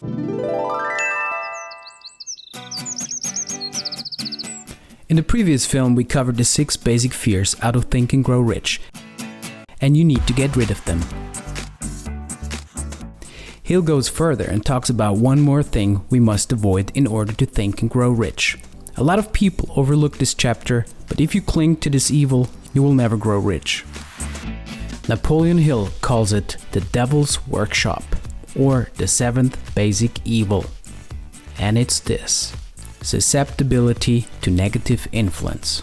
In the previous film, we covered the 6 basic fears out of Think and Grow Rich, and you need to get rid of them. Hill goes further and talks about one more thing we must avoid in order to think and grow rich. A lot of people overlook this chapter, but if you cling to this evil, you will never grow rich. Napoleon Hill calls it the devil's workshop, or the 7th basic evil. And it's this: susceptibility to negative influence.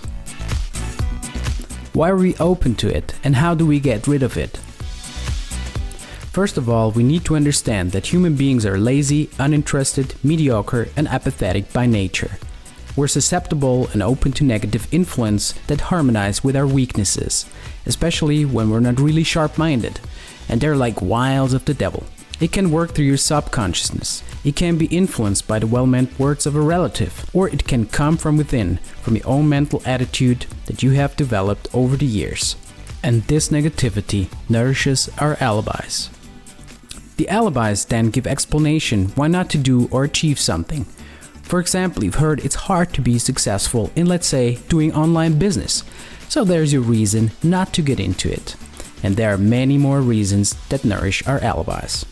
Why are we open to it, and how do we get rid of it? First of all, we need to understand that human beings are lazy, uninterested, mediocre, and apathetic by nature. We're susceptible and open to negative influence that harmonize with our weaknesses, especially when we're not really sharp-minded, and they're like wiles of the devil. It can work through your subconsciousness. It can be influenced by the well-meant words of a relative, or it can come from within, from your own mental attitude that you have developed over the years. And this negativity nourishes our alibis. The alibis then give explanation why not to do or achieve something. For example, you've heard it's hard to be successful in, let's say, doing online business. So there's your reason not to get into it. And there are many more reasons that nourish our alibis.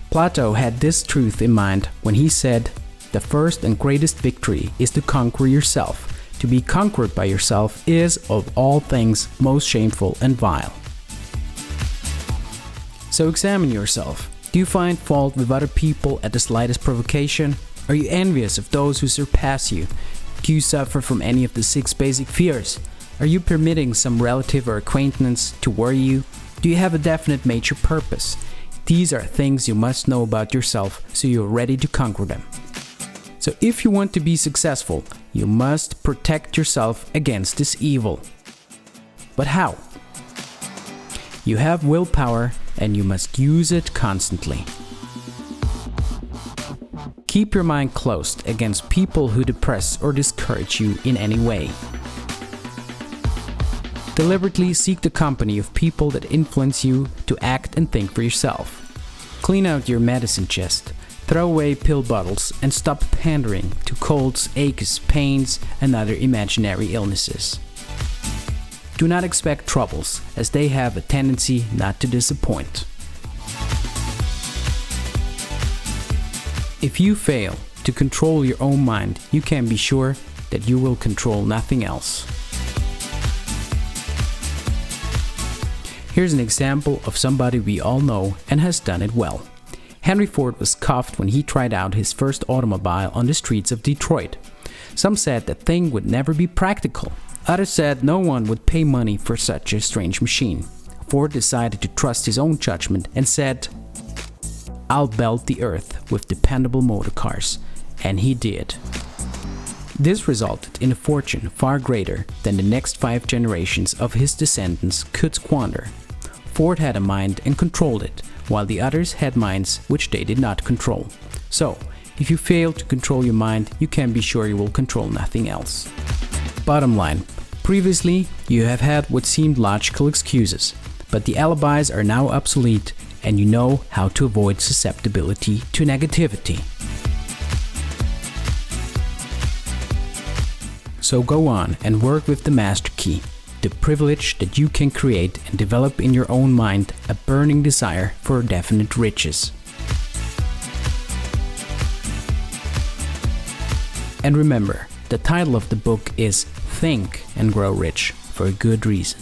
Plato had this truth in mind when he said, "The first and greatest victory is to conquer yourself. To be conquered by yourself is, of all things, most shameful and vile." So examine yourself. Do you find fault with other people at the slightest provocation? Are you envious of those who surpass you? Do you suffer from any of the 6 basic fears? Are you permitting some relative or acquaintance to worry you? Do you have a definite major purpose? These are things you must know about yourself so you're ready to conquer them. So if you want to be successful, you must protect yourself against this evil. But how? You have willpower and you must use it constantly. Keep your mind closed against people who depress or discourage you in any way. Deliberately seek the company of people that influence you to act and think for yourself. Clean out your medicine chest, throw away pill bottles, and stop pandering to colds, aches, pains, and other imaginary illnesses. Do not expect troubles, as they have a tendency not to disappoint. If you fail to control your own mind, you can be sure that you will control nothing else. Here's an example of somebody we all know and has done it well. Henry Ford was cuffed when he tried out his first automobile on the streets of Detroit. Some said the thing would never be practical. Others said no one would pay money for such a strange machine. Ford decided to trust his own judgment and said, "I'll belt the earth with dependable motor cars." And he did. This resulted in a fortune far greater than the next 5 generations of his descendants could squander. Ford had a mind and controlled it, while the others had minds which they did not control. So, if you fail to control your mind, you can be sure you will control nothing else. Bottom line, previously you have had what seemed logical excuses, but the alibis are now obsolete and you know how to avoid susceptibility to negativity. So go on and work with the master key, the privilege that you can create and develop in your own mind a burning desire for definite riches. And remember, the title of the book is Think and Grow Rich for a good reason.